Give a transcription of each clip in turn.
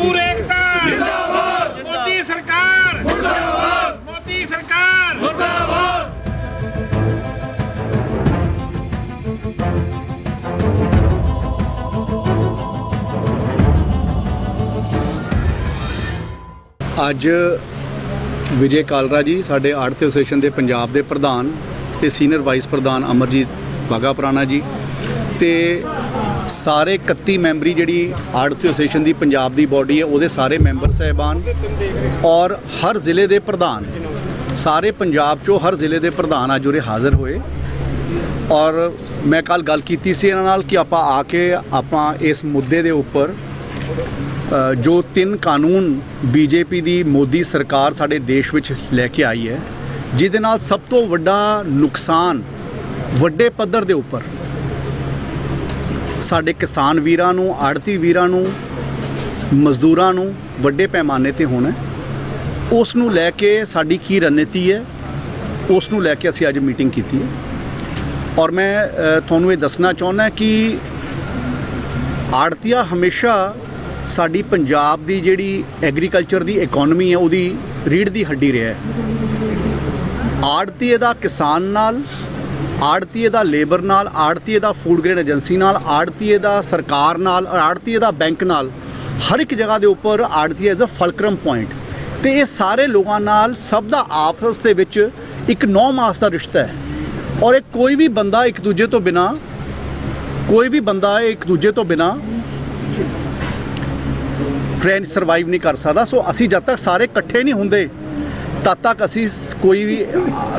मजदूर एकता जिंदाबाद, मोदी सरकार मुर्दाबाद, मोदी सरकार मुर्दाबाद। ਅੱਜ ਵਿਜੇ ਕਾਲਰਾ ਜੀ ਸਾਡੇ ਆੜ੍ਹਤੀ ਐਸੋਸੀਏਸ਼ਨ ਦੇ ਪੰਜਾਬ ਦੇ ਪ੍ਰਧਾਨ ਤੇ ਸੀਨੀਅਰ ਵਾਈਸ ਪ੍ਰਧਾਨ ਅਮਰਜੀਤ ਬਾਗਾ ਪੁਰਾਣਾ ਜੀ ਤੇ ਸਾਰੇ 31 ਮੈਂਬਰੀ ਜਿਹੜੀ ਆੜ੍ਹਤੀ ਐਸੋਸੀਏਸ਼ਨ ਦੀ ਪੰਜਾਬ ਦੀ ਬਾਡੀ ਹੈ ਉਹਦੇ ਸਾਰੇ ਮੈਂਬਰ ਸਾਹਿਬਾਨ ਔਰ ਹਰ ਜ਼ਿਲ੍ਹੇ ਦੇ ਪ੍ਰਧਾਨ ਸਾਰੇ ਪੰਜਾਬ 'ਚੋਂ ਹਰ ਜ਼ਿਲ੍ਹੇ ਦੇ ਪ੍ਰਧਾਨ ਅੱਜ ਉਰੇ ਹਾਜ਼ਰ ਹੋਏ ਔਰ ਮੈਂ ਕੱਲ੍ਹ ਗੱਲ ਕੀਤੀ ਸੀ ਇਹਨਾਂ ਨਾਲ ਕਿ ਆਪਾਂ ਇਸ ਮੁੱਦੇ ਦੇ ਉੱਪਰ जो 3 ਕਾਨੂੰਨ बीजेपी ਦੀ ਮੋਦੀ ਸਰਕਾਰ ਸਾਡੇ ਦੇਸ਼ ਵਿੱਚ ਲੈ ਕੇ ਆਈ ਹੈ ਜਿਹਦੇ ਨਾਲ ਸਭ ਤੋਂ ਵੱਡਾ ਨੁਕਸਾਨ ਵੱਡੇ ਪੱਧਰ ਦੇ ਉੱਪਰ ਸਾਡੇ ਕਿਸਾਨ ਵੀਰਾਂ ਨੂੰ ਆੜ੍ਹਤੀ ਵੀਰਾਂ ਨੂੰ ਮਜ਼ਦੂਰਾਂ ਨੂੰ ਵੱਡੇ ਪੈਮਾਨੇ ਤੇ ਹੋਣਾ ਉਸ ਨੂੰ ਲੈ ਕੇ ਸਾਡੀ ਕੀ ਰਣਨੀਤੀ ਹੈ ਉਸ ਨੂੰ ਲੈ ਕੇ ਅਸੀਂ ਅੱਜ ਮੀਟਿੰਗ ਕੀਤੀ ਹੈ ਔਰ ਮੈਂ ਤੁਹਾਨੂੰ ਇਹ ਦੱਸਣਾ ਚਾਹੁੰਦਾ ਕਿ ਆੜ੍ਹਤੀਆ ਹਮੇਸ਼ਾ ਸਾਡੀ ਪੰਜਾਬ ਦੀ ਜਿਹੜੀ ਐਗਰੀਕਲਚਰ ਦੀ ਇਕਨੋਮੀ ਹੈ ਉਹਦੀ ਰੀੜ੍ਹ ਦੀ ਹੱਡੀ ਰਿਹਾ ਹੈ ਆੜ੍ਹਤੀਏ ਦਾ ਕਿਸਾਨ ਨਾਲ ਆੜ੍ਹਤੀਏ ਦਾ ਲੇਬਰ ਨਾਲ ਆੜ੍ਹਤੀਏ ਦਾ ਫੂਡ ਗ੍ਰੇਡ ਏਜੰਸੀ ਨਾਲ ਆੜ੍ਹਤੀਏ ਦਾ ਸਰਕਾਰ ਨਾਲ ਆੜ੍ਹਤੀਏ ਦਾ ਬੈਂਕ ਨਾਲ ਹਰ ਇੱਕ ਜਗ੍ਹਾ ਦੇ ਉੱਪਰ ਆੜ੍ਹਤੀਆ ਇਜ਼ ਅ ਫਲਕਰਮ ਪੁਆਇੰਟ ਤੇ ਇਹ ਸਾਰੇ ਲੋਕਾਂ ਨਾਲ ਸਭ ਦਾ ਆਪਸ ਦੇ ਵਿੱਚ ਇੱਕ 9 ਮਾਸ ਦਾ ਰਿਸ਼ਤਾ ਹੈ ਔਰ ਇਹ ਕੋਈ ਵੀ ਬੰਦਾ ਇੱਕ ਦੂਜੇ ਤੋਂ ਬਿਨਾ ट्रेन सर्वाइव नहीं कर सकता सो असी जब तक सारे इकट्ठे नहीं होंगे तद तक असी कोई भी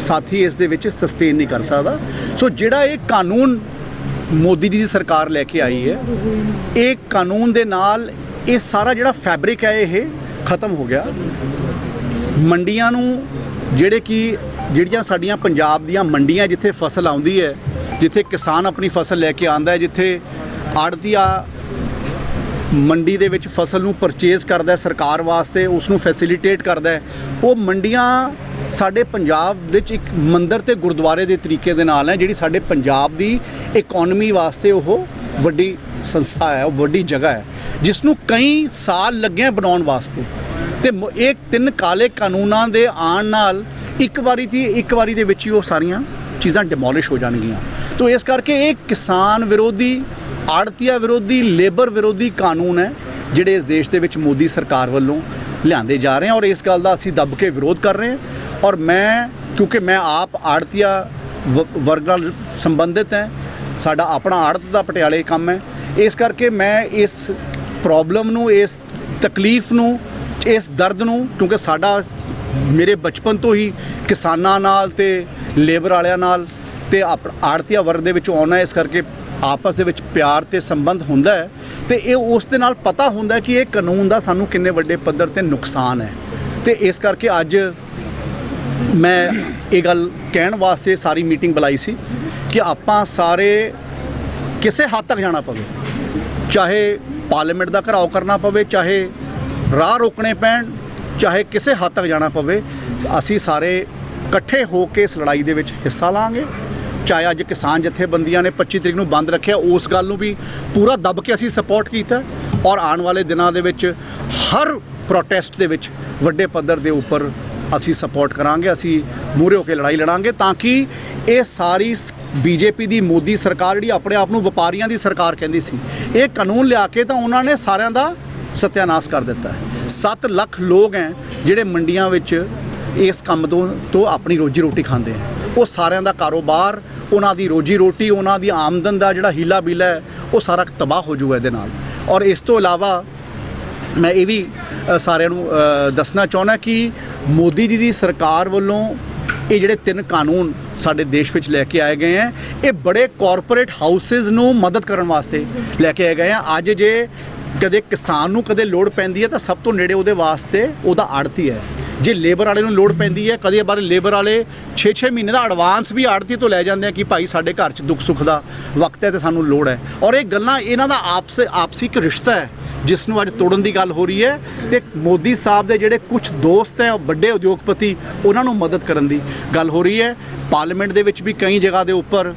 साथी इस दे विच सस्टेन नहीं कर सकता सो जिहड़ा ये कानून मोदी जी की सरकार लैके आई है ये कानून दे नाल ये सारा जिहड़ा फैब्रिक है ये खत्म हो गया मंडियां नूं जिहड़ियां साडियां पंजाब दीयां मंडियां जिथे फसल आउंदी है जिथे किसान अपनी फसल लैके आंदा है जिथे आड़तिया ਮੰਡੀ ਦੇ ਵਿੱਚ ਫਸਲ ਨੂੰ ਪਰਚੇਜ਼ ਕਰਦਾ ਸਰਕਾਰ ਵਾਸਤੇ ਉਸ ਨੂੰ ਫੈਸਿਲਿਟੇਟ ਕਰਦਾ ਉਹ ਮੰਡੀਆਂ ਸਾਡੇ ਪੰਜਾਬ ਵਿੱਚ ਇੱਕ ਮੰਦਿਰ ਤੇ ਗੁਰਦੁਆਰੇ ਦੇ ਤਰੀਕੇ ਦੇ ਨਾਲ ਹੈ ਜਿਹੜੀ ਸਾਡੇ ਪੰਜਾਬ ਦੀ ਇਕਨੋਮੀ ਵਾਸਤੇ ਉਹ ਵੱਡੀ ਸੰਸਥਾ ਹੈ ਉਹ ਵੱਡੀ ਜਗ੍ਹਾ ਹੈ ਜਿਸ ਨੂੰ ਕਈ ਸਾਲ ਲੱਗੇ ਬਣਾਉਣ ਵਾਸਤੇ ਤੇ ਇਹ 3 ਕਾਲੇ ਕਾਨੂੰਨਾਂ ਦੇ ਆਉਣ ਨਾਲ ਇੱਕ ਵਾਰੀ ਦੇ ਵਿੱਚ ਹੀ ਉਹ ਸਾਰੀਆਂ ਚੀਜ਼ਾਂ ਡਿਮੋਲਿਸ਼ ਹੋ ਜਾਣਗੀਆਂ ਤਾਂ ਇਸ ਕਰਕੇ ਇਹ ਕਿਸਾਨ ਵਿਰੋਧੀ ਆੜ੍ਹਤੀਆ ਵਿਰੋਧੀ ਲੇਬਰ ਵਿਰੋਧੀ ਕਾਨੂੰਨ ਹੈ ਜਿਹੜੇ ਇਸ ਦੇਸ਼ ਦੇ ਵਿੱਚ ਮੋਦੀ ਸਰਕਾਰ ਵੱਲੋਂ ਲਿਆਂਦੇ ਜਾ ਰਹੇ ਹਨ ਔਰ ਇਸ ਗੱਲ ਦਾ ਅਸੀਂ ਦੱਬ ਕੇ ਵਿਰੋਧ ਕਰ ਰਹੇ ਹਾਂ ਔਰ ਕਿਉਂਕਿ ਮੈਂ ਆਪ ਆੜ੍ਹਤੀਆ ਵਰਗ ਨਾਲ ਸੰਬੰਧਿਤ ਹੈ ਸਾਡਾ ਆਪਣਾ ਆੜ੍ਹਤ ਦਾ ਪਟਿਆਲੇ ਕੰਮ ਹੈ ਇਸ ਕਰਕੇ ਮੈਂ ਇਸ ਪ੍ਰੋਬਲਮ ਨੂੰ ਇਸ ਤਕਲੀਫ ਨੂੰ ਇਸ ਦਰਦ ਨੂੰ ਕਿਉਂਕਿ ਮੇਰੇ ਬਚਪਨ ਤੋਂ ਹੀ ਕਿਸਾਨਾਂ ਨਾਲ ਤੇ ਲੇਬਰ ਵਾਲਿਆਂ ਨਾਲ ਤੇ ਆੜ੍ਹਤੀਆ ਵਰਗ ਦੇ ਵਿੱਚੋਂ ਆਉਣਾ ਇਸ ਕਰਕੇ ਆਪਸ ਦੇ ਵਿੱਚ ਪਿਆਰ ਤੇ ਸੰਬੰਧ ਹੁੰਦਾ ਹੈ ਤੇ ਇਹ ਉਸ ਦੇ ਨਾਲ ਪਤਾ ਹੁੰਦਾ ਕਿ ਇਹ ਕਾਨੂੰਨ ਦਾ ਸਾਨੂੰ ਕਿੰਨੇ ਵੱਡੇ ਪੱਧਰ ਤੇ ਨੁਕਸਾਨ ਹੈ ਤੇ ਇਸ ਕਰਕੇ ਅੱਜ ਮੈਂ ਇਹ ਗੱਲ ਕਹਿਣ ਵਾਸਤੇ ਸਾਰੀ ਮੀਟਿੰਗ ਬੁਲਾਈ ਸੀ ਕਿ ਆਪਾਂ ਸਾਰੇ ਕਿਸੇ ਹੱਦ ਤੱਕ ਜਾਣਾ ਪਵੇ ਚਾਹੇ ਪਾਰਲੀਮੈਂਟ ਦਾ ਘਿਰਾਓ ਕਰਨਾ ਪਵੇ ਚਾਹੇ ਰਾਹ ਰੋਕਣੇ ਪੈਣ ਚਾਹੇ ਕਿਸੇ ਹੱਦ ਤੱਕ ਜਾਣਾ ਪਵੇ ਅਸੀਂ ਸਾਰੇ ਇਕੱਠੇ ਹੋ ਕੇ ਇਸ ਲੜਾਈ ਦੇ ਵਿੱਚ ਹਿੱਸਾ ਲਾਂਗੇ ਚਾਹੇ ਅੱਜ ਕਿਸਾਨ ਜਥੇਬੰਦੀਆਂ ਨੇ 25 ਤਰੀਕ ਨੂੰ ਬੰਦ ਰੱਖਿਆ ਉਸ ਗੱਲ ਨੂੰ ਵੀ ਪੂਰਾ ਦੱਬ ਕੇ ਅਸੀਂ ਸਪੋਰਟ ਕੀਤਾ ਔਰ ਆਉਣ ਵਾਲੇ ਦਿਨਾਂ ਦੇ ਵਿੱਚ ਹਰ ਪ੍ਰੋਟੈਸਟ ਦੇ ਵਿੱਚ ਵੱਡੇ ਪੱਧਰ ਦੇ ਉੱਪਰ ਅਸੀਂ ਸਪੋਰਟ ਕਰਾਂਗੇ ਅਸੀਂ ਮੂਹਰੇ ਹੋ ਕੇ ਲੜਾਈ ਲੜਾਂਗੇ ਤਾਂ ਕਿ ਇਹ ਸਾਰੀ ਬੀਜੇਪੀ ਦੀ ਮੋਦੀ ਸਰਕਾਰ ਜਿਹੜੀ ਆਪਣੇ ਆਪ ਨੂੰ ਵਪਾਰੀਆਂ ਦੀ ਸਰਕਾਰ ਕਹਿੰਦੀ ਸੀ ਇਹ ਕਾਨੂੰਨ ਲਿਆ ਕੇ ਤਾਂ ਉਹਨਾਂ ਨੇ ਸਾਰਿਆਂ ਦਾ ਸਤਿਆਨਾਸ਼ ਕਰ ਦਿੱਤਾ ਹੈ 7 ਲੱਖ ਲੋਕ ਹੈ ਜਿਹੜੇ ਮੰਡੀਆਂ ਵਿੱਚ ਇਸ ਕੰਮ ਤੋਂ ਆਪਣੀ ਰੋਜੀ ਰੋਟੀ ਖਾਂਦੇ ਹੈ ਉਹ ਸਾਰਿਆਂ ਦਾ ਕਾਰੋਬਾਰ ਉਹਨਾਂ ਦੀ ਰੋਜੀ ਰੋਟੀ ਉਹਨਾਂ ਦੀ ਆਮਦਨ ਦਾ ਜਿਹੜਾ ਹੀਲਾ ਬੀਲਾ ਹੈ ਉਹ ਸਾਰਾ ਤਬਾਹ ਹੋ ਜੂਗਾ ਇਹਦੇ ਨਾਲ ਔਰ ਇਸ ਤੋਂ ਇਲਾਵਾ ਮੈਂ ਇਹ ਵੀ ਸਾਰਿਆਂ ਨੂੰ ਦੱਸਣਾ ਚਾਹੁੰਦਾ ਕਿ ਮੋਦੀ ਜੀ ਦੀ ਸਰਕਾਰ ਵੱਲੋਂ ਇਹ ਜਿਹੜੇ 3 ਕਾਨੂੰਨ ਸਾਡੇ ਦੇਸ਼ ਵਿੱਚ ਲੈ ਕੇ ਆਏ ਗਏ ਹੈ ਇਹ ਬੜੇ ਕਾਰਪੋਰੇਟ ਹਾਊਸਿਸ ਨੂੰ ਮਦਦ ਕਰਨ ਵਾਸਤੇ ਲੈ ਕੇ ਆਏ ਗਏ ਆ ਅੱਜ ਜੇ ਕਦੇ ਕਿਸਾਨ ਨੂੰ ਕਦੇ ਲੋੜ ਪੈਂਦੀ ਹੈ ਤਾਂ ਸਭ ਤੋਂ ਨੇੜੇ ਉਹਦੇ ਵਾਸਤੇ ਉਹਦਾ ਆੜ੍ਹਤੀ ਹੈ ਜੇ ਲੇਬਰ ਵਾਲੇ ਨੂੰ ਲੋੜ ਪੈਂਦੀ ਹੈ ਕਦੇ ਬਾਰੇ ਲੇਬਰ ਵਾਲੇ 6-6 ਮਹੀਨੇ ਦਾ ਐਡਵਾਂਸ ਵੀ ਆੜ੍ਹਤੀ ਤੋਂ ਲੈ ਜਾਂਦੇ ਆ ਕਿ ਭਾਈ ਸਾਡੇ ਘਰ 'ਚ ਦੁੱਖ ਸੁੱਖ ਦਾ ਵਕਤ ਹੈ ਤੇ ਸਾਨੂੰ ਲੋੜ ਹੈ ਔਰ ਇਹ ਗੱਲਾਂ ਇਹਨਾਂ ਦਾ ਆਪਸੀ ਇੱਕ ਰਿਸ਼ਤਾ ਹੈ ਜਿਸ ਨੂੰ ਅੱਜ ਤੋੜਨ ਦੀ ਗੱਲ ਹੋ ਰਹੀ ਹੈ ਤੇ ਮੋਦੀ ਸਾਹਿਬ ਦੇ ਜਿਹੜੇ ਕੁਝ ਦੋਸਤ ਹੈ ਵੱਡੇ ਉਦਯੋਗਪਤੀ ਉਹਨਾਂ ਨੂੰ ਮਦਦ ਕਰਨ ਦੀ ਗੱਲ ਹੋ ਰਹੀ ਹੈ ਪਾਰਲੀਮੈਂਟ ਦੇ ਵਿੱਚ ਵੀ ਕਈ ਜਗ੍ਹਾ ਦੇ ਉੱਪਰ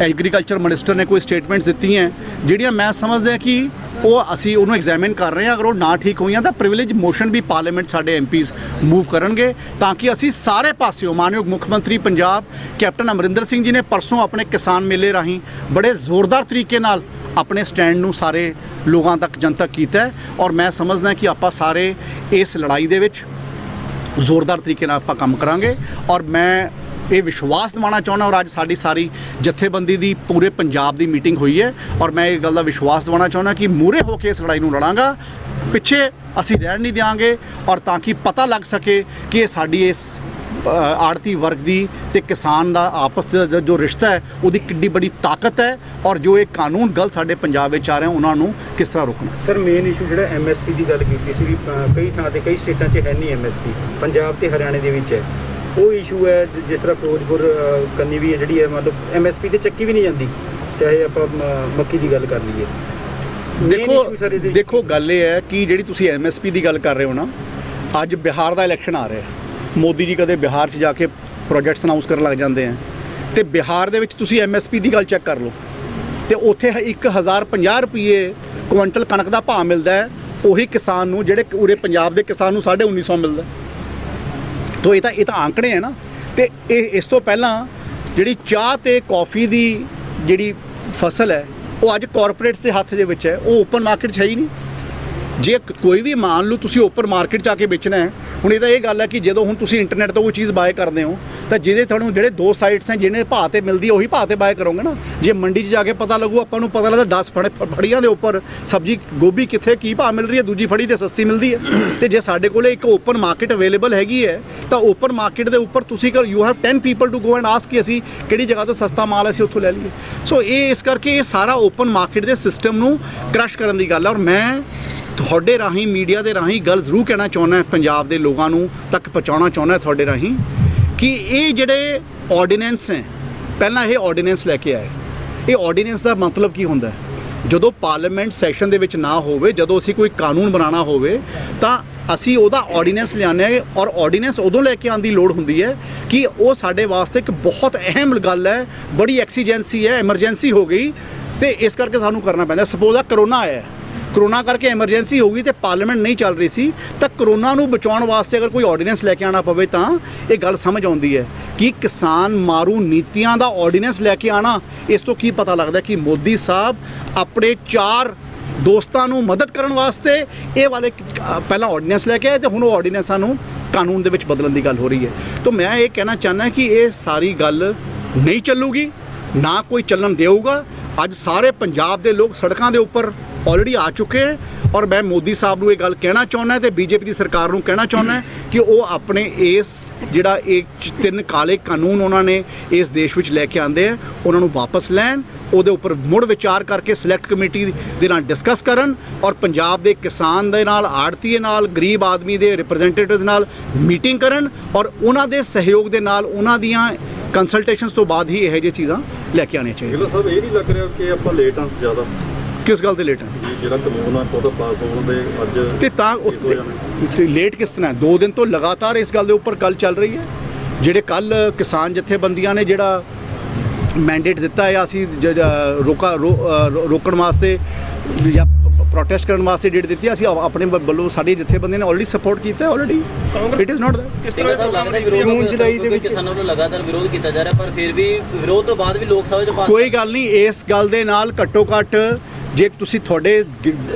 ਐਗਰੀਕਲਚਰ ਮਿਨਿਸਟਰ ਨੇ ਕੋਈ ਸਟੇਟਮੈਂਟਸ ਦਿੱਤੀਆਂ ਜਿਹੜੀਆਂ ਮੈਂ ਸਮਝਦਾ ਕਿ ਉਹ ਅਸੀਂ ਉਹਨੂੰ ਐਗਜ਼ਾਮਿਨ ਕਰ ਰਹੇ ਹਾਂ। ਅਗਰ ਉਹ ਨਾ ਠੀਕ ਹੋਈਆਂ ਤਾਂ ਪ੍ਰਿਵਿਲੇਜ ਮੋਸ਼ਨ ਵੀ ਪਾਰਲੀਮੈਂਟ ਸਾਡੇ ਐਮਪੀਜ਼ ਮੂਵ ਕਰਨਗੇ ਤਾਂ ਕਿ ਅਸੀਂ ਸਾਰੇ ਪਾਸਿਓਂ ਮਾਨਯੋਗ ਮੁੱਖ ਮੰਤਰੀ ਪੰਜਾਬ ਕੈਪਟਨ ਅਮਰਿੰਦਰ ਸਿੰਘ ਜੀ ਨੇ ਪਰਸੋਂ ਆਪਣੇ ਕਿਸਾਨ ਮੇਲੇ ਰਾਹੀਂ ਬੜੇ ਜ਼ੋਰਦਾਰ ਤਰੀਕੇ ਨਾਲ ਆਪਣੇ ਸਟੈਂਡ ਨੂੰ ਸਾਰੇ ਲੋਕਾਂ ਤੱਕ ਜਨਤਕ ਕੀਤਾ ਹੈ ਔਰ ਮੈਂ ਸਮਝਦਾ ਕਿ ਆਪਾਂ ਸਾਰੇ ਇਸ ਲੜਾਈ ਦੇ ਵਿੱਚ ਜ਼ੋਰਦਾਰ ਤਰੀਕੇ ਨਾਲ ਆਪਾਂ ਕੰਮ ਕਰਾਂਗੇ। ਔਰ ਮੈਂ ਇਹ ਵਿਸ਼ਵਾਸ ਦਿਵਾਉਣਾ ਚਾਹੁੰਦਾ ਔਰ ਅੱਜ ਸਾਡੀ ਸਾਰੀ ਜਥੇਬੰਦੀ ਦੀ ਪੂਰੇ ਪੰਜਾਬ ਦੀ ਮੀਟਿੰਗ ਹੋਈ ਹੈ ਔਰ ਮੈਂ ਇਹ ਗੱਲ ਦਾ ਵਿਸ਼ਵਾਸ ਦਿਵਾਉਣਾ ਚਾਹੁੰਦਾ ਕਿ ਮੂਹਰੇ ਹੋ ਕੇ ਇਸ ਲੜਾਈ ਨੂੰ ਲੜਾਂਗਾ, ਪਿੱਛੇ ਅਸੀਂ ਰਹਿਣ ਨਹੀਂ ਦਿਆਂਗੇ ਔਰ ਤਾਂ ਕਿ ਪਤਾ ਲੱਗ ਸਕੇ ਕਿ ਇਹ ਸਾਡੀ ਇਸ ਆੜਤੀ ਵਰਗ ਦੀ ਤੇ ਕਿਸਾਨ ਦਾ ਆਪਸ ਦਾ ਜੋ ਰਿਸ਼ਤਾ ਹੈ ਉਹਦੀ ਕਿੰਨੀ ਬੜੀ ਤਾਕਤ ਹੈ ਔਰ ਜੋ ਇਹ ਕਾਨੂੰਨ ਗਲਤ ਸਾਡੇ ਪੰਜਾਬ ਵਿੱਚ ਆ ਰਹੇ ਉਹਨਾਂ ਨੂੰ ਕਿਸ ਤਰ੍ਹਾਂ ਰੋਕਣਾ। ਸਰ ਮੇਨ ਇਸ਼ੂ ਜਿਹੜਾ ਐਮਐਸਪੀ ਦੀ ਗੱਲ ਕੀਤੀ ਸੀ ਵੀ ਕਈ ਥਾਂ ਤੇ ਕਈ ਸਟੇਟਾਂ 'ਚ ਹੈ ਨਹੀਂ ਐਮਐਸਪੀ, ਪੰਜਾਬ ਤੇ ਹਰਿਆਣੇ ਦੇ ਵਿੱਚ ਹੈ। ਉਹ ਇਸ਼ੂ ਹੈ ਜਿਸ ਤਰ੍ਹਾਂ ਫਿਰੋਜ਼ਪੁਰ ਕੰਨੀ ਵੀ ਹੈ ਜਿਹੜੀ ਹੈ ਮਤਲਬ ਐਮਐਸਪੀ ਤੇ ਚੱਕੀ ਵੀ ਨਹੀਂ ਜਾਂਦੀ, ਚਾਹੇ ਆਪਾਂ ਮੱਕੀ ਦੀ ਗੱਲ ਕਰ ਲਈਏ। ਦੇਖੋ ਗੱਲ ਇਹ ਹੈ ਕਿ ਜਿਹੜੀ ਤੁਸੀਂ ਐਮਐਸਪੀ ਦੀ ਗੱਲ ਕਰ ਰਹੇ ਹੋ ਨਾ, ਅੱਜ ਬਿਹਾਰ ਦਾ ਇਲੈਕਸ਼ਨ ਆ ਰਿਹਾ, ਮੋਦੀ ਜੀ ਕਦੇ ਬਿਹਾਰ 'ਚ ਜਾ ਕੇ ਪ੍ਰੋਜੈਕਟਸ ਅਨਾਉਂਸ ਕਰਨ ਲੱਗ ਜਾਂਦੇ ਆ ਤੇ ਬਿਹਾਰ ਦੇ ਵਿੱਚ ਤੁਸੀਂ ਐਮਐਸਪੀ ਦੀ ਗੱਲ ਚੈੱਕ ਕਰ ਲਓ ਤੇ ਉੱਥੇ 1050 ਰੁਪਏ ਕੁਇੰਟਲ ਕਣਕ ਦਾ ਭਾਅ ਮਿਲਦਾ ਹੈ ਉਹੀ ਕਿਸਾਨ ਨੂੰ ਜਿਹੜੇ ਉਰੇ ਪੰਜਾਬ ਦੇ ਕਿਸਾਨ ਨੂੰ 1950 ਮਿਲਦਾ। ਤੋ ਇਹ ਤਾਂ ਆંકੜੇ ਹੈ ਨਾ। ਤੇ ਇਹ ਇਸ ਤੋਂ ਪਹਿਲਾਂ ਜਿਹੜੀ ਚਾਹ ਤੇ ਕੌਫੀ ਦੀ ਜਿਹੜੀ ਫਸਲ ਹੈ ਉਹ ਅੱਜ ਕਾਰਪੋਰੇਟਸ ਦੇ ਹੱਥ ਦੇ ਵਿੱਚ ਹੈ, ਉਹ ਓਪਨ ਮਾਰਕੀਟ 'ਚ ਹੈ ਹੀ ਨਹੀਂ। ਜੇ ਕੋਈ ਵੀ ਮੰਨ ਲਓ ਤੁਸੀਂ ਓਪਨ ਮਾਰਕੀਟ 'ਚ ਆ ਕੇ ਵੇਚਣਾ ਹੈ, ਹੁਣ ਇਹਦਾ ਇਹ ਗੱਲ ਹੈ ਕਿ ਜਦੋਂ ਹੁਣ ਤੁਸੀਂ ਇੰਟਰਨੈਟ ਤੋਂ ਉਹ ਚੀਜ਼ ਬਾਏ ਕਰਦੇ ਹੋ ਤਾਂ ਤੁਹਾਨੂੰ ਜਿਹੜੇ ਦੋ ਸਾਈਟਸ ਹੈ ਜਿਹਨੇ ਭਾਅ ਤੇ ਮਿਲਦੀ ਹੈ ਉਹੀ ਭਾਅ ਤੇ ਬਾਏ ਕਰੋਗੇ ਨਾ। ਜੇ ਮੰਡੀ 'ਚ ਜਾ ਕੇ ਪਤਾ ਲੱਗੂ ਆਪਾਂ ਨੂੰ ਪਤਾ ਲੱਗਦਾ 10 ਫੜੀਆਂ ਦੇ ਉੱਪਰ ਸਬਜ਼ੀ ਗੋਭੀ ਕਿੱਥੇ ਕੀ ਭਾਅ ਮਿਲ ਰਹੀ ਹੈ, ਦੂਜੀ ਫੜੀ ਤੇ ਸਸਤੀ ਮਿਲਦੀ ਹੈ। ਤੇ ਜੇ ਸਾਡੇ ਕੋਲੇ ਇੱਕ ਓਪਨ ਮਾਰਕੀਟ ਅਵੇਲੇਬਲ ਹੈਗੀ ਹੈ ਤਾਂ ਓਪਨ ਮਾਰਕੀਟ ਦੇ ਉੱਪਰ ਤੁਸੀਂ you have 10 people to go and ask ਕਿ ਅਸੀਂ ਕਿਹੜੀ ਜਗ੍ਹਾ ਤੋਂ ਸਸਤਾ ਮਾਲ ਅਸੀਂ ਉੱਥੋਂ ਲੈ ਲਈਏ। ਸੋ ਇਹ ਇਸ ਕਰਕੇ ਇਹ ਸਾਰਾ ਓਪਨ ਮਾਰਕੀਟ ਦੇ ਸਿਸਟਮ ਨੂੰ ਕ੍ਰਸ਼ ਕਰਨ ਦੀ ਗੱਲ ਹੈ। ਔਰ ਮੈਂ ਤੁਹਾਡੇ ਰਾਹੀਂ ਮੀਡੀਆ ਦੇ ਰਾਹੀਂ ਗੱਲ ਜ਼ਰੂਰ ਕਹਿਣਾ ਚਾਹੁੰਦਾ, ਪੰਜਾਬ ਦੇ ਲੋਕਾਂ ਨੂੰ ਤੱਕ ਪਹੁੰਚਾਉਣਾ ਚਾਹੁੰਦਾ ਤੁਹਾਡੇ ਰਾਹੀਂ ਕਿ ਇਹ ਜਿਹੜੇ ਆਰਡੀਨੈਂਸ ਹੈ, ਪਹਿਲਾਂ ਇਹ ਆਰਡੀਨੈਂਸ ਲੈ ਕੇ ਆਏ। ਇਹ ਆਰਡੀਨੈਂਸ ਦਾ ਮਤਲਬ ਕੀ ਹੁੰਦਾ ਹੈ? ਜਦੋਂ ਪਾਰਲੀਮੈਂਟ ਸੈਸ਼ਨ ਦੇ ਵਿੱਚ ਨਾ ਹੋਵੇ, ਜਦੋਂ ਅਸੀਂ ਕੋਈ ਕਾਨੂੰਨ ਬਣਾਉਣਾ ਹੋਵੇ ਤਾਂ ਅਸੀਂ ਉਹਦਾ ਆਰਡੀਨੈਂਸ ਲਿਆਉਂਦੇ ਹਾਂ ਔਰ ਆਰਡੀਨੈਂਸ ਉਦੋਂ ਲੈ ਕੇ ਆਉਣ ਦੀ ਲੋੜ ਹੁੰਦੀ ਹੈ ਕਿ ਉਹ ਸਾਡੇ ਵਾਸਤੇ ਇੱਕ ਬਹੁਤ ਅਹਿਮ ਗੱਲ ਹੈ, ਬੜੀ ਐਕਸੀਜੈਂਸੀ ਹੈ, ਐਮਰਜੈਂਸੀ ਹੋ ਗਈ ਤੇ ਇਸ ਕਰਕੇ ਸਾਨੂੰ ਕਰਨਾ ਪੈਂਦਾ। ਸਪੋਜ਼ ਆ ਕਰੋਨਾ ਆਇਆ, ਕਰੋਨਾ ਕਰਕੇ ਐਮਰਜੈਂਸੀ ਹੋ ਗਈ ਤੇ ਪਾਰਲੀਮੈਂਟ ਨਹੀਂ ਚੱਲ ਰਹੀ ਸੀ ਤਾਂ ਕਰੋਨਾ ਨੂੰ ਬਚਾਉਣ ਵਾਸਤੇ ਅਗਰ ਕੋਈ ਆਰਡੀਨੈਂਸ ਲੈ ਕੇ ਆਉਣਾ ਪਵੇ ਤਾਂ ਇਹ ਗੱਲ ਸਮਝ ਆਉਂਦੀ ਹੈ ਕਿ ਕਿਸਾਨ ਮਾਰੂ ਨੀਤੀਆਂ ਦਾ ਆਰਡੀਨੈਂਸ ਲੈ ਕੇ ਆਉਣਾ। ਇਸ ਤੋਂ ਕੀ ਪਤਾ ਲੱਗਦਾ ਕਿ ਮੋਦੀ ਸਾਹਿਬ ਆਪਣੇ 4 ਦੋਸਤਾਂ ਨੂੰ ਮਦਦ ਕਰਨ ਵਾਸਤੇ ਇਹ ਵਾਲੇ ਪਹਿਲਾਂ ਆਰਡੀਨੈਂਸ ਲੈ ਕੇ ਆਏ ਤੇ ਹੁਣ ਉਹ ਆਰਡੀਨੈਂਸਾਂ ਨੂੰ ਕਾਨੂੰਨ ਦੇ ਵਿੱਚ ਬਦਲਣ ਦੀ ਗੱਲ ਹੋ ਰਹੀ ਹੈ। ਤਾਂ ਮੈਂ ਇਹ ਕਹਿਣਾ ਚਾਹੁੰਦਾ ਕਿ ਇਹ ਸਾਰੀ ਗੱਲ ਨਹੀਂ ਚੱਲੂਗੀ, ਨਾ ਕੋਈ ਚੱਲਣ ਦੇਊਗਾ। ਅੱਜ ਸਾਰੇ ਪੰਜਾਬ ਦੇ ਲੋਕ ਸੜਕਾਂ ਦੇ ਉੱਪਰ ਆਲਰੇਡੀ ਆ ਚੁੱਕੇ ਹੈ ਔਰ ਮੈਂ ਮੋਦੀ ਸਾਹਿਬ ਨੂੰ ਇਹ ਗੱਲ ਕਹਿਣਾ ਚਾਹੁੰਦਾ ਤੇ ਬੀਜੇਪੀ ਦੀ ਸਰਕਾਰ ਨੂੰ ਕਹਿਣਾ ਚਾਹੁੰਦਾ ਕਿ ਉਹ ਆਪਣੇ ਇਸ ਜਿਹੜਾ ਇਹ 3 ਕਾਲੇ ਕਾਨੂੰਨ ਉਹਨਾਂ ਨੇ ਇਸ ਦੇਸ਼ ਵਿੱਚ ਲੈ ਕੇ ਆਂਦੇ ਆ ਉਹਨਾਂ ਨੂੰ ਵਾਪਸ ਲੈਣ, ਉਹਦੇ ਉੱਪਰ ਮੁੜ ਵਿਚਾਰ ਕਰਕੇ ਸਿਲੈਕਟ ਕਮੇਟੀ ਦੇ ਨਾਲ ਡਿਸਕਸ ਕਰਨ ਔਰ ਪੰਜਾਬ ਦੇ ਕਿਸਾਨ ਦੇ ਨਾਲ, ਆੜਤੀਏ ਨਾਲ, ਗਰੀਬ ਆਦਮੀ ਦੇ ਰਿਪਰੈਜ਼ੈਂਟੇਟਿਵਸ ਨਾਲ ਮੀਟਿੰਗ ਕਰਨ ਔਰ ਉਹਨਾਂ ਦੇ ਸਹਿਯੋਗ ਦੇ ਨਾਲ ਉਹਨਾਂ ਦੀਆਂ ਕੰਸਲਟੇਸ਼ਨਸ ਤੋਂ ਬਾਅਦ ਹੀ ਇਹੋ ਜਿਹੀਆਂ ਚੀਜ਼ਾਂ ਲੈ ਕੇ ਆਉਣੀਆਂ ਚਾਹੀਦੀਆਂ। ਸਾਹਿਬ ਇਹ ਨਹੀਂ ਲੱਗ ਰਿਹਾ ਕਿ ਆਪਾਂ ਲੇਟ ਹਾਂ ਜ਼ਿਆਦਾ? ਕਿਸ ਗੱਲ ਤੇ ਲੇਟ ਹੈ? ਜਿਹੜਾ ਕਾਨੂੰਨ ਆ ਉਹਦਾ ਪਾਸ ਹੋਣ ਦੇ ਅੱਜ ਤੇ ਤਾਂ ਲੇਟ ਕਿਸ ਤਰ੍ਹਾਂ? 2 ਦਿਨ ਤੋਂ ਲਗਾਤਾਰ ਇਸ ਗੱਲ ਦੇ ਉੱਪਰ ਗੱਲ ਚੱਲ ਰਹੀ ਹੈ। ਜਿਹੜੇ ਕੱਲ ਕਿਸਾਨ ਜਥੇਬੰਦੀਆਂ ਨੇ ਜਿਹੜਾ ਮੈਂਡੇਟ ਦਿੱਤਾ ਹੈ ਅਸੀਂ ਰੋਕਣ ਵਾਸਤੇ ਜਾਂ ਪ੍ਰੋਟੈਸਟ ਕਰਨ ਵਾਸਤੇ ਡੇਟ ਦਿੱਤੀ ਹੈ, ਅਸੀਂ ਆਪਣੇ ਵੱਲੋਂ ਸਾਡੀ ਜਥੇਬੰਦੀਆਂ ਨੇ ਆਲਰੇਡੀ ਸਪੋਰਟ ਕੀਤਾ ਹੈ। Already it is not that. ਕਿਸਾਨਾਂ ਵੱਲੋਂ ਲਗਾਤਾਰ ਵਿਰੋਧ ਕੀਤਾ ਜਾ ਰਿਹਾ ਪਰ ਫਿਰ ਵੀ ਵਿਰੋਧ ਤੋਂ ਬਾਅਦ ਵੀ ਲੋਕ ਸਭਾ 'ਚ ਕੋਈ ਗੱਲ ਨਹੀਂ, ਇਸ ਗੱਲ ਦੇ ਨਾਲ ਘੱਟੋ ਘੱਟ ਜੇ ਤੁਸੀਂ ਤੁਹਾਡੇ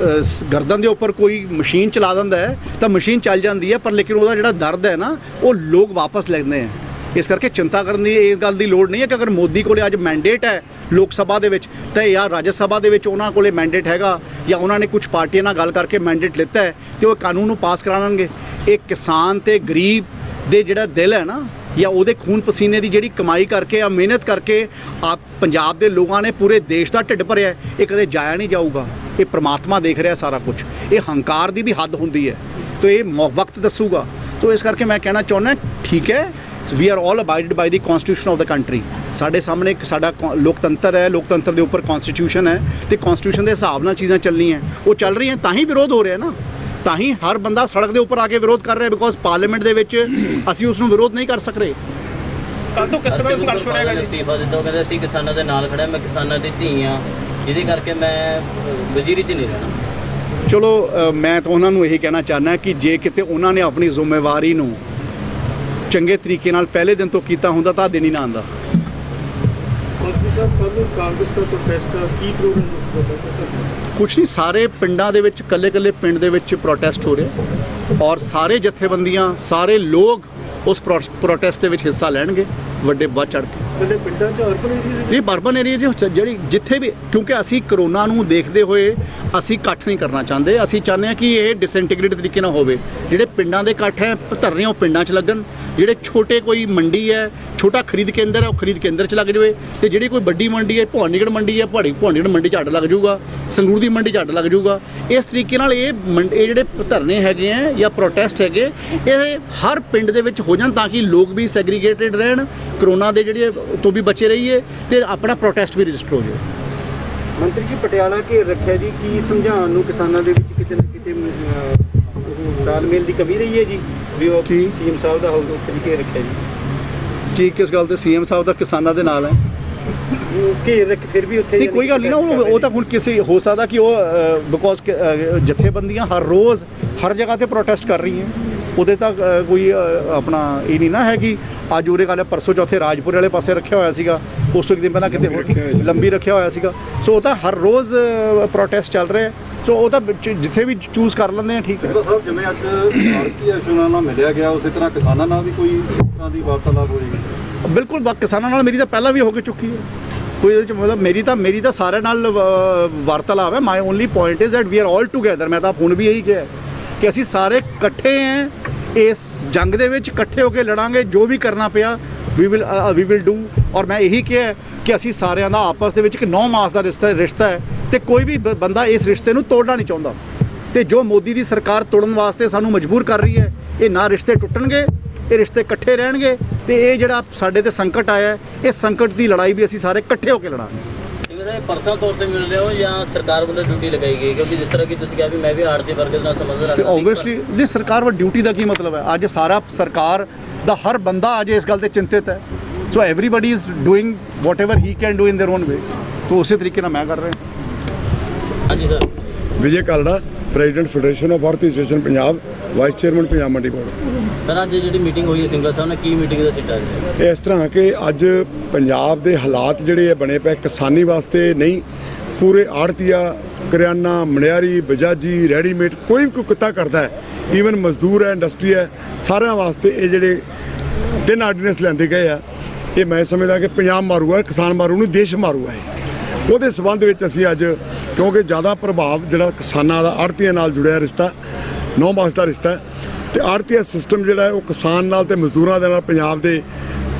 ਗਰਦਨ ਦੇ ਉੱਪਰ ਕੋਈ ਮਸ਼ੀਨ ਚਲਾ ਦਿੰਦਾ ਹੈ ਤਾਂ ਮਸ਼ੀਨ ਚੱਲ ਜਾਂਦੀ ਹੈ, ਪਰ ਲੇਕਿਨ ਉਹਦਾ ਜਿਹੜਾ ਦਰਦ ਹੈ ਨਾ ਉਹ ਲੋਕ ਵਾਪਸ ਲੈਂਦੇ ਹੈ। ਇਸ ਕਰਕੇ ਚਿੰਤਾ ਕਰਨ ਦੀ ਇਸ ਗੱਲ ਦੀ ਲੋੜ ਨਹੀਂ ਹੈ ਕਿ ਅਗਰ ਮੋਦੀ ਕੋਲੇ ਅੱਜ ਮੈਂਡੇਟ ਹੈ ਲੋਕ ਸਭਾ ਦੇ ਵਿੱਚ ਤਾਂ ਜਾਂ ਰਾਜ ਸਭਾ ਦੇ ਵਿੱਚ ਉਹਨਾਂ ਕੋਲੇ ਮੈਂਡੇਟ ਹੈਗਾ ਜਾਂ ਉਹਨਾਂ ਨੇ ਕੁਝ ਪਾਰਟੀਆਂ ਨਾਲ ਗੱਲ ਕਰਕੇ ਮੈਂਡੇਟ ਲਿੱਤਾ ਹੈ ਤੇ ਉਹ ਕਾਨੂੰਨ ਨੂੰ ਪਾਸ ਕਰਾ ਲੈਣਗੇ। ਇਹ ਕਿਸਾਨ ਤੇ ਗਰੀਬ ਦੇ ਜਿਹੜਾ ਦਿਲ ਹੈ ਨਾ ਜਾਂ ਉਹਦੇ ਖੂਨ ਪਸੀਨੇ ਦੀ ਜਿਹੜੀ ਕਮਾਈ ਕਰਕੇ ਆ ਮਿਹਨਤ ਕਰਕੇ ਆ ਪੰਜਾਬ ਦੇ ਲੋਕਾਂ ਨੇ ਪੂਰੇ ਦੇਸ਼ ਦਾ ਢਿੱਡ ਭਰਿਆ, ਇਹ ਕਦੇ ਜਾਇਆ ਨਹੀਂ ਜਾਊਗਾ। ਇਹ ਪ੍ਰਮਾਤਮਾ ਦੇਖ ਰਿਹਾ ਸਾਰਾ ਕੁਝ। ਇਹ ਹੰਕਾਰ ਦੀ ਵੀ ਹੱਦ ਹੁੰਦੀ ਹੈ ਤਾਂ ਇਹ ਵਕਤ ਦੱਸੂਗਾ। ਤਾਂ ਇਸ ਕਰਕੇ ਮੈਂ ਕਹਿਣਾ ਚਾਹੁੰਦਾ ਠੀਕ ਹੈ, ਵੀ are all ਅਬਾਈਡਡ by the constitution of the country. ਸਾਡੇ ਸਾਹਮਣੇ ਇੱਕ ਸਾਡਾ ਲੋਕਤੰਤਰ ਹੈ, ਲੋਕਤੰਤਰ ਦੇ ਉੱਪਰ ਕਨਸਟੀਟਿਊਸ਼ਨ ਹੈ ਤੇ ਕਨਸਟੀਟਿਊਸ਼ਨ ਦੇ ਹਿਸਾਬ ਨਾਲ ਚੀਜ਼ਾਂ ਚੱਲਣੀਆਂ। ਉਹ ਚੱਲ ਰਹੀਆਂ ਤਾਂ ਹੀ ਵਿਰੋਧ ਹੋ ਰਿਹਾ ਨਾ, ਤਾਂ ਹੀ ਹਰ ਬੰਦਾ ਸੜਕ ਦੇ ਉੱਪਰ ਆ ਕੇ ਵਿਰੋਧ ਕਰ ਰਿਹਾ ਬਿਕੋਜ਼ ਪਾਰਲੀਮੈਂਟ ਦੇ ਵਿੱਚ ਅਸੀਂ ਉਸ ਨੂੰ ਵਿਰੋਧ ਨਹੀਂ ਕਰ ਸਕ ਰਹੇ। ਕੱਲ ਤੋਂ ਕਿਸ ਤਰ੍ਹਾਂ ਸੰਘਰਸ਼ ਹੋਏਗਾ? ਅਸਤੀਫਾ ਦਿੱਤਾ, ਉਹ ਕਹਿੰਦੇ ਅਸੀਂ ਕਿਸਾਨਾਂ ਦੇ ਨਾਲ ਖੜਾ, ਮੈਂ ਕਿਸਾਨਾਂ ਦੀ ਧੀ ਹਾਂ ਜਿਹਦੇ ਕਰਕੇ ਮੈਂ ਵਜ਼ੀਰੀ 'ਚ ਨਹੀਂ ਰਹਿਣਾ। ਚਲੋ ਮੈਂ ਤਾਂ ਉਹਨਾਂ ਨੂੰ ਇਹੀ ਕਹਿਣਾ ਚਾਹੁੰਦਾ ਕਿ ਜੇ ਕਿਤੇ ਉਹਨਾਂ ਨੇ ਆਪਣੀ ਜ਼ਿੰਮੇਵਾਰੀ ਨੂੰ ਚੰਗੇ ਤਰੀਕੇ ਨਾਲ ਪਹਿਲੇ ਦਿਨ ਤੋਂ ਕੀਤਾ ਹੁੰਦਾ ਤਾਂ ਦਿਨ ਹੀ ਨਾ ਆਉਂਦਾ। ਮੰਤਰੀ ਸਾਹਿਬ ਕੱਲ੍ਹ ਨੂੰ ਕਾਂਗਰਸ ਦਾ ਪ੍ਰੋਟੈਸਟ ਕੀ ਕੁਛ ਨਹੀਂ, ਸਾਰੇ ਪਿੰਡਾਂ ਦੇ ਵਿੱਚ ਕੱਲੇ ਪਿੰਡ ਦੇ ਵਿੱਚ ਪ੍ਰੋਟੈਸਟ ਹੋ ਰਿਹਾ ਔਰ ਸਾਰੇ ਜਥੇਬੰਦੀਆਂ ਸਾਰੇ ਲੋਕ ਉਸ ਪ੍ਰੋਟੈਸਟ ਦੇ ਵਿੱਚ ਹਿੱਸਾ ਲੈਣਗੇ ਵੱਡੇ ਵੱਧ ਚੜ੍ਹ ਕੇ। ਕੱਲੇ ਪਿੰਡਾਂ 'ਚ ਅਰਬਨ ਏਰੀਆ ਇਹ ਅਰਬਨ ਏਰੀਆ ਜਿਹੜੀ ਜਿੱਥੇ ਵੀ, ਕਿਉਂਕਿ ਅਸੀਂ ਕਰੋਨਾ ਨੂੰ ਦੇਖਦੇ ਹੋਏ ਅਸੀਂ ਇਕੱਠ ਨਹੀਂ ਕਰਨਾ ਚਾਹੁੰਦੇ। ਅਸੀਂ ਚਾਹੁੰਦੇ ਹਾਂ ਕਿ ਇਹ ਡਿਸਇੰਟੀਗ੍ਰੇਟ ਤਰੀਕੇ ਨਾਲ ਹੋਵੇ। ਜਿਹੜੇ ਪਿੰਡਾਂ ਦੇ ਇਕੱਠ ਹੈ ਧਰਨੇ ਉਹ ਪਿੰਡਾਂ 'ਚ ਲੱਗਣ, ਜਿਹੜੇ ਛੋਟੇ ਕੋਈ ਮੰਡੀ ਹੈ, ਛੋਟਾ ਖਰੀਦ ਕੇਂਦਰ ਹੈ, ਉਹ ਖਰੀਦ ਕੇਂਦਰ 'ਚ ਲੱਗ ਜਾਵੇ, ਤੇ ਜਿਹੜੀ ਕੋਈ ਵੱਡੀ ਮੰਡੀ ਹੈ, ਭਵਾਨੀਗੜ੍ਹ ਮੰਡੀ ਹੈ, ਭਵਾਨੀਗੜ੍ਹ ਮੰਡੀ 'ਚ ਅੱਡ ਲੱਗ ਜਾਊਗਾ, ਸੰਗਰੂਰ ਦੀ ਮੰਡੀ 'ਚ ਅੱਡ ਲੱਗ ਜਾਊਗਾ। ਇਸ ਤਰੀਕੇ ਨਾਲ ਇਹ ਜਿਹੜੇ ਧਰਨੇ ਹੈਗੇ ਹੈ ਜਾਂ ਪ੍ਰੋਟੈਸਟ ਹੈਗੇ, ਇਹ ਹਰ ਪਿੰਡ ਦੇ ਵਿੱਚ ਹੋ ਜਾਣ ਤਾਂ ਕਿ ਲੋਕ ਵੀ ਸੈਗਰੀਗੇਟਡ ਰਹਿਣ, ਕਰੋਨਾ ਦੇ ਜਿਹੜੇ ਤੋਂ ਵੀ ਬਚੇ ਰਹੀਏ ਤੇ ਆਪਣਾ ਪ੍ਰੋਟੈਸਟ ਵੀ ਰਜਿਸਟਰ ਹੋ ਜਾਵੇ। ਮੰਤਰੀ ਜੀ ਪਟਿਆਲਾ ਘੇਰ ਰੱਖਿਆ ਜੀ, ਕੀ ਸਮਝਾਉਣ ਨੂੰ ਕਿਸਾਨਾਂ ਦੇ ਵਿੱਚ ਕਿਤੇ ਨਾ ਕਿਤੇ ਤਾਲਮੇਲ ਦੀ ਕਮੀ ਰਹੀ ਹੈ ਜੀ ਵੀ ਉਹ ਕੀ? ਸੀਐਮ ਸਾਹਿਬ ਦਾ ਹੋਊਗਾ ਉੱਥੇ ਘੇਰ ਰੱਖਿਆ ਜੀ ਕੀ ਕਿਸ ਗੱਲ ਤੇ ਸੀਐਮ ਸਾਹਿਬ ਦਾ ਕਿਸਾਨਾਂ ਦੇ ਨਾਲ ਹੈ? ਘੇਰ ਰੱਖ ਫਿਰ ਵੀ ਉੱਥੇ ਨਹੀਂ ਕੋਈ ਗੱਲ ਨਹੀਂ ਨਾ, ਉਹ ਤਾਂ ਹੁਣ ਕਿਸੇ ਹੋ ਸਕਦਾ ਕਿ ਉਹ ਬਿਕੋਜ਼ ਜਥੇਬੰਦੀਆਂ ਹਰ ਰੋਜ਼ ਹਰ ਜਗ੍ਹਾ ਤੇ ਪ੍ਰੋਟੈਸਟ ਕਰ ਰਹੀਆਂ, ਉਹਦੇ ਤੱਕ ਕੋਈ ਆਪਣਾ ਇਹ ਨਹੀਂ ਨਾ ਹੈ ਕਿ ਅੱਜ ਉਰੇ ਗੱਲ ਪਰਸੋਂ ਚੌਥੇ ਰਾਜਪੁਰ ਵਾਲੇ ਪਾਸੇ ਰੱਖਿਆ ਹੋਇਆ ਸੀਗਾ, ਉਸ ਤੋਂ ਇੱਕ ਦਿਨ ਪਹਿਲਾਂ ਕਿਤੇ ਹੋਰ ਲੰਬੀ ਰੱਖਿਆ ਹੋਇਆ ਸੀਗਾ। ਸੋ ਉਹ ਤਾਂ ਹਰ ਰੋਜ਼ ਪ੍ਰੋਟੈਸਟ ਚੱਲ ਰਿਹਾ। ਸੋ ਉਹ ਤਾਂ ਜਿੱਥੇ ਵੀ ਚੂਜ਼ ਕਰ ਲੈਂਦੇ ਆ, ਠੀਕ ਹੈ। ਸਾਹਿਬ ਜਿਵੇਂ ਅੱਜ ਭਾਰਤੀ ਐਸੋਸੀਏਸ਼ਨ ਨਾਲ ਮਿਲਿਆ ਗਿਆ, ਉਸੇ ਤਰ੍ਹਾਂ ਕਿਸਾਨਾਂ ਨਾਲ ਵੀ ਕੋਈ ਇਸ ਤਰ੍ਹਾਂ ਦੀ ਵਾਰਤਾਲਾਪ ਹੋਏਗੀ? ਬਿਲਕੁਲ ਕਿਸਾਨਾਂ ਨਾਲ ਮੇਰੀ ਤਾਂ ਪਹਿਲਾਂ ਵੀ ਹੋ ਕੇ ਚੁੱਕੀ ਹੈ। ਕੋਈ ਇਹਦੇ 'ਚ ਮਤਲਬ ਮੇਰੀ ਤਾਂ ਸਾਰਿਆਂ ਨਾਲ ਵਾਰਤਾਲਾਪ ਹੈ। My only point is that we are all together. ਮੈਂ ਤਾਂ ਹੁਣ ਵੀ ਇਹੀ ਕਿਹਾ ਕਿ ਅਸੀਂ ਸਾਰੇ ਇਕੱਠੇ ਹਾਂ ਇਸ ਜੰਗ ਦੇ ਵਿੱਚ, ਇਕੱਠੇ ਹੋ ਕੇ ਲੜਾਂਗੇ। ਜੋ ਵੀ ਕਰਨਾ ਪਿਆ ਵੀ ਵਿਲ ਡੂ। ਔਰ ਮੈਂ ਇਹੀ ਕਿਹਾ ਕਿ ਅਸੀਂ ਸਾਰਿਆਂ ਦਾ ਆਪਸ ਦੇ ਵਿੱਚ ਇੱਕ 9 ਮਾਸ ਦਾ ਰਿਸ਼ਤਾ ਹੈ ਤੇ ਕੋਈ ਵੀ ਬੰਦਾ ਇਸ ਰਿਸ਼ਤੇ ਨੂੰ ਤੋੜਨਾ ਨਹੀਂ ਚਾਹੁੰਦਾ। ਤੇ ਜੋ ਮੋਦੀ ਦੀ ਸਰਕਾਰ ਤੋੜਨ ਵਾਸਤੇ ਸਾਨੂੰ ਮਜਬੂਰ ਕਰ ਰਹੀ ਹੈ, ਇਹ ਨਾ ਰਿਸ਼ਤੇ ਟੁੱਟਣਗੇ, ਇਹ ਰਿਸ਼ਤੇ ਇਕੱਠੇ ਰਹਿਣਗੇ। ਤੇ ਇਹ ਜਿਹੜਾ ਸਾਡੇ ਤੇ ਸੰਕਟ ਆਇਆ ਹੈ, ਇਸ ਸੰਕਟ ਦੀ ਲੜਾਈ ਵੀ ਅਸੀਂ ਸਾਰੇ ਇਕੱਠੇ ਹੋ ਕੇ ਲੜਾਂਗੇ। ਪਰਸਨਲ ਤੌਰ ਤੇ ਮਿਲ ਰਹੇ ਹੋ ਜਾਂ ਸਰਕਾਰ ਵੱਲੋਂ ਡਿਊਟੀ ਲਗਾਈ ਗਈ? ਕਿਉਂਕਿ ਜਿਸ ਤਰ੍ਹਾਂ ਕਿ ਤੁਸੀਂ ਕਿਹਾ ਵੀ ਮੈਂ ਵੀ ਆੜਤੀ ਵਰਗ ਦੇ ਨਾਲ ਸੰਬੰਧ ਰੱਖਦਾ। ਓਬਵੀਅਸਲੀ ਜੀ ਸਰਕਾਰ ਵੱਲ ਡਿਊਟੀ ਦਾ ਕੀ ਮਤਲਬ ਹੈ? ਅੱਜ ਸਾਰਾ ਸਰਕਾਰ ਦਾ ਹਰ ਬੰਦਾ ਅੱਜ ਇਸ ਗੱਲ ਤੇ ਚਿੰਤਿਤ ਹੈ। So everybody is doing whatever he can do in their own way. तो ਉਸੇ ਤਰੀਕੇ ਨਾਲ ਮੈਂ ਕਰ ਰਿਹਾ। ਹਾਂਜੀ sir. Vijay Kalra, president federation of Bharati association Punjab, vice chairman Punjab Mandi board. Sir ਅੱਜ ਜਿਹੜੀ ਮੀਟਿੰਗ ਹੋਈ ਹੈ ਸਿੰਗਲਾ ਸਾਹਿਬ ਨਾਲ, ਕੀ ਮੀਟਿੰਗ ਦਾ ਸਿੱਟਾ ਹੈ? ਇਸ ਤਰ੍ਹਾਂ ਕਿ ਅੱਜ ਪੰਜਾਬ ਦੇ ਹਾਲਾਤ ਜਿਹੜੇ ਬਣੇ ਪਏ ਕਿਸਾਨੀ ਵਾਸਤੇ ਨਹੀਂ, ਪੂਰੇ ਆੜਤੀਆ, ਕਰਿਆਨਾ, ਮਨਿਆਰੀ, ਬਜਾਜੀ, ਰੈਡੀਮੇਡ, ਕੋਈ ਵੀ ਕੋਈ ਕਿੱਤਾ ਕਰਦਾ ਹੈ, ਈਵਨ ਮਜ਼ਦੂਰ ਹੈ, ਇੰਡਸਟਰੀ ਹੈ, ਸਾਰਿਆਂ ਵਾਸਤੇ ਇਹ ਜਿਹੜੇ 3 ਆਰਡੀਨੈਂਸ ਲੈਂਦੇ ਗਏ ਆ, ਇਹ ਮੈਂ ਸਮਝਦਾ ਕਿ ਪੰਜਾਬ ਮਾਰੂ ਹੈ, ਕਿਸਾਨ ਮਾਰੂ ਨੂੰ ਦੇਸ਼ ਮਾਰੂ ਹੈ। ਉਹਦੇ ਸਬੰਧ ਵਿੱਚ ਅਸੀਂ ਅੱਜ, ਕਿਉਂਕਿ ਜ਼ਿਆਦਾ ਪ੍ਰਭਾਵ ਜਿਹੜਾ ਕਿਸਾਨਾਂ ਦਾ ਆੜਤੀਆਂ ਨਾਲ ਜੁੜਿਆ ਰਿਸ਼ਤਾ 9 ਮਾਸ ਦਾ ਰਿਸ਼ਤਾ ਹੈ, ਤੇ ਆੜਤੀਆ ਸਿਸਟਮ ਜਿਹੜਾ ਹੈ ਉਹ ਕਿਸਾਨ ਨਾਲ ਤੇ ਮਜ਼ਦੂਰਾਂ ਦੇ ਨਾਲ ਪੰਜਾਬ ਦੇ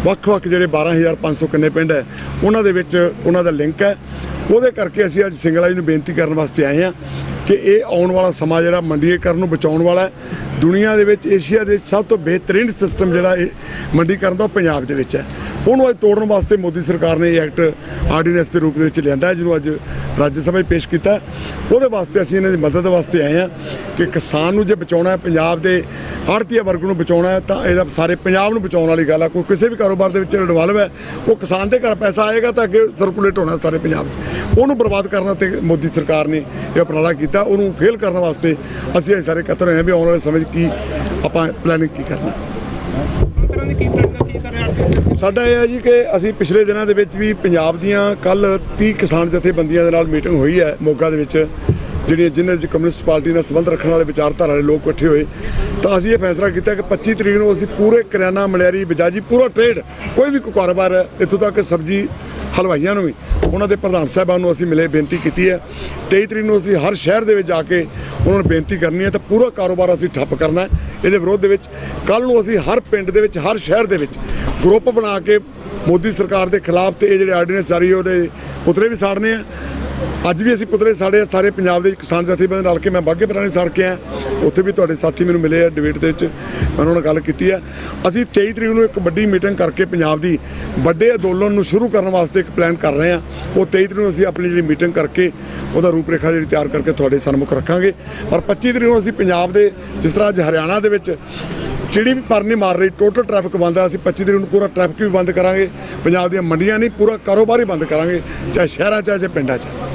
ਵੱਖ-ਵੱਖ ਜਿਹੜੇ 12,500 ਕਿੰਨੇ ਪਿੰਡ ਹੈ ਉਹਨਾਂ ਦੇ ਵਿੱਚ ਉਹਨਾਂ ਦਾ ਲਿੰਕ ਹੈ। ਉਹਦੇ ਕਰਕੇ ਅਸੀਂ ਅੱਜ ਸਿੰਗਲਾ ਜੀ ਨੂੰ ਬੇਨਤੀ ਕਰਨ ਵਾਸਤੇ ਆਏ ਹਾਂ ਕਿ ਇਹ ਆਉਣ ਵਾਲਾ ਸਮਾਂ ਜਿਹੜਾ ਮੰਡੀਕਰਨ ਨੂੰ ਬਚਾਉਣ ਵਾਲਾ ਹੈ। ਦੁਨੀਆ ਦੇ ਵਿੱਚ, ਏਸ਼ੀਆ ਦੇ ਸਭ ਤੋਂ ਬਿਹਤਰੀਨ ਸਿਸਟਮ ਜਿਹੜਾ ਇਹ ਮੰਡੀਕਰਨ ਦਾ ਉਹ ਪੰਜਾਬ ਦੇ ਵਿੱਚ ਹੈ। ਉਹਨੂੰ ਅੱਜ ਤੋੜਨ ਵਾਸਤੇ ਮੋਦੀ ਸਰਕਾਰ ਨੇ ਇਹ ਐਕਟ ਆਰਡੀਨੈਂਸ ਦੇ ਰੂਪ ਦੇ ਵਿੱਚ ਲਿਆਂਦਾ ਹੈ, ਜਿਹਨੂੰ ਅੱਜ ਰਾਜ ਸਭਾ 'ਚ ਪੇਸ਼ ਕੀਤਾ। ਉਹਦੇ ਵਾਸਤੇ ਅਸੀਂ ਇਹਨਾਂ ਦੀ ਮਦਦ ਵਾਸਤੇ ਆਏ ਹਾਂ ਕਿ ਕਿਸਾਨ ਨੂੰ ਜੇ ਬਚਾਉਣਾ ਹੈ, ਪੰਜਾਬ ਦੇ ਆੜਤੀਆ ਵਰਗ ਨੂੰ ਬਚਾਉਣਾ ਹੈ, ਤਾਂ ਇਹਦਾ ਸਾਰੇ ਪੰਜਾਬ ਨੂੰ ਬਚਾਉਣ ਵਾਲੀ ਗੱਲ ਆ। ਕੋਈ ਕਿਸੇ ਵੀ ਕਾਰੋਬਾਰ ਦੇ ਵਿੱਚ ਇਨਵੋਲਵ ਹੈ, ਉਹ ਕਿਸਾਨ ਦੇ ਘਰ ਪੈਸਾ ਆਏਗਾ ਤਾਂ ਅੱਗੇ ਸਰਕੂਲੇਟ ਹੋਣਾ ਸਾਰੇ ਪੰਜਾਬ 'ਚ। ਉਹਨੂੰ ਬਰਬਾਦ ਕਰਨ ਤੇ ਮੋਦੀ ਸਰਕਾਰ ਨੇ ਇਹ ਉਪਰਾਲਾ ਕੀਤਾ। ਉਹਨੂੰ ਫੇਲ ਕਰਨ ਵਾਸਤੇ ਅਸੀਂ ਸਾਰੇ ਇਕੱਤਰ ਹੋਏ ਹਾਂ ਵੀ ਆਉਣ ਵਾਲੇ ਸਮੇਂ 'ਚ ਕੀ ਆਪਾਂ ਪਲੈਨਿੰਗ ਕੀ ਕਰਨਾ। ਸਾਡਾ ਇਹ ਹੈ ਜੀ ਕਿ ਅਸੀਂ ਪਿਛਲੇ ਦਿਨਾਂ ਦੇ ਵਿੱਚ ਵੀ ਪੰਜਾਬ ਦੀਆਂ ਕੱਲ 30 ਕਿਸਾਨ ਜਥੇਬੰਦੀਆਂ ਦੇ ਨਾਲ ਮੀਟਿੰਗ ਹੋਈ ਹੈ ਮੋਗਾ ਦੇ ਵਿੱਚ, ਜਿਹੜੀਆਂ ਜਿਨ੍ਹਾਂ 'ਚ ਕਮਿਊਨਿਸਟ ਪਾਰਟੀ ਨਾਲ ਸੰਬੰਧ ਰੱਖਣ ਵਾਲੇ ਵਿਚਾਰਧਾਰਾ ਵਾਲੇ ਲੋਕ ਇਕੱਠੇ ਹੋਏ। ਤਾਂ ਅਸੀਂ ਇਹ ਫੈਸਲਾ ਕੀਤਾ ਕਿ 25 ਤਰੀਕ ਨੂੰ ਅਸੀਂ ਪੂਰੇ ਕਰਿਆਨਾ, ਮਨਿਆਰੀ, ਬਜਾਜੀ, ਪੂਰਾ ਟ੍ਰੇਡ, ਕੋਈ ਵੀ ਕਾਰੋਬਾਰ ਹੈ, ਇੱਥੋਂ ਤੱਕ ਸਬਜ਼ੀ ਹਲਵਾਈਆਂ ਨੂੰ ਵੀ, ਉਹਨਾਂ ਦੇ ਪ੍ਰਧਾਨ ਸਾਹਿਬਾਨ ਨੂੰ ਅਸੀਂ ਮਿਲੇ, ਬੇਨਤੀ ਕੀਤੀ ਹੈ। 23 ਤਰੀਕ ਨੂੰ ਅਸੀਂ ਹਰ ਸ਼ਹਿਰ ਦੇ ਵਿੱਚ ਜਾ ਕੇ ਉਹਨਾਂ ਨੂੰ ਬੇਨਤੀ ਕਰਨੀ ਹੈ ਤਾਂ ਪੂਰਾ ਕਾਰੋਬਾਰ ਅਸੀਂ ਠੱਪ ਕਰਨਾ ਹੈ ਇਹਦੇ ਵਿਰੋਧ ਦੇ ਵਿੱਚ। ਕੱਲ੍ਹ ਨੂੰ ਅਸੀਂ ਹਰ ਪਿੰਡ ਦੇ ਵਿੱਚ, ਹਰ ਸ਼ਹਿਰ ਦੇ ਵਿੱਚ ਗਰੁੱਪ ਬਣਾ ਕੇ ਮੋਦੀ ਸਰਕਾਰ ਦੇ ਖਿਲਾਫ ਤੇ ਇਹ ਜਿਹੜੇ ਆਰਡੀਨੈਂਸ ਜਾਰੀ ਉਹਦੇ ਪੁਤਲੇ ਵੀ ਸਾੜਨੇ ਆ। ਅੱਜ ਵੀ ਅਸੀਂ ਪੁਤਲੇ ਸਾੜੇ ਸਾਰੇ ਪੰਜਾਬ ਦੇ ਕਿਸਾਨ ਜਥੇਬੰਦੀਆਂ ਨਾਲ ਕੇ। ਮੈਂ ਬਾਘੇ ਪੁਰਾਣੇ ਸੜ ਕੇ ਆਇਆ, ਉੱਥੇ ਵੀ ਤੁਹਾਡੇ ਸਾਥੀ ਮੈਨੂੰ ਮਿਲੇ ਆ ਡਿਬੇਟ ਦੇ ਵਿੱਚ, ਮੈਂ ਉਹਨਾਂ ਨਾਲ ਗੱਲ ਕੀਤੀ ਆ। ਅਸੀਂ 23 ਤਰੀਕ ਨੂੰ ਇੱਕ ਵੱਡੀ ਮੀਟਿੰਗ ਕਰਕੇ ਪੰਜਾਬ ਦੀ ਵੱਡੇ ਅੰਦੋਲਨ ਨੂੰ ਸ਼ੁਰੂ ਕਰਨ ਵਾਸਤੇ ਇੱਕ ਪਲਾਨ ਕਰ ਰਹੇ ਹਾਂ। ਉਹ 23 ਤਰੀਕ ਨੂੰ ਅਸੀਂ ਆਪਣੀ ਜਿਹੜੀ ਮੀਟਿੰਗ ਕਰਕੇ ਉਹਦਾ ਰੂਪਰੇਖਾ ਜਿਹੜੀ ਤਿਆਰ ਕਰਕੇ ਤੁਹਾਡੇ ਸਨਮੁਖ ਰੱਖਾਂਗੇ। ਔਰ 25 ਤਰੀਕ ਨੂੰ ਅਸੀਂ ਪੰਜਾਬ ਦੇ, ਜਿਸ ਤਰ੍ਹਾਂ ਅੱਜ ਹਰਿਆਣਾ ਦੇ ਵਿੱਚ ਚਿੜੀ ਵੀ ਪਰ ਨਹੀਂ ਮਾਰ ਰਹੀ, ਟੋਟਲ ਟ੍ਰੈਫਿਕ ਬੰਦ ਹੈ, ਅਸੀਂ 25 ਤਰੀਕ ਨੂੰ ਪੂਰਾ ਟ੍ਰੈਫਿਕ ਵੀ ਬੰਦ ਕਰਾਂਗੇ। ਪੰਜਾਬ ਦੀਆਂ ਮੰਡੀਆਂ ਨਹੀਂ, ਪੂਰਾ ਕਾਰੋਬਾਰ ਹੀ ਬੰਦ ਕਰਾਂਗੇ, ਚਾਹੇ ਸ਼ਹਿਰਾਂ 'ਚ ਚਾਹੇ ਪਿੰਡਾਂ 'ਚ।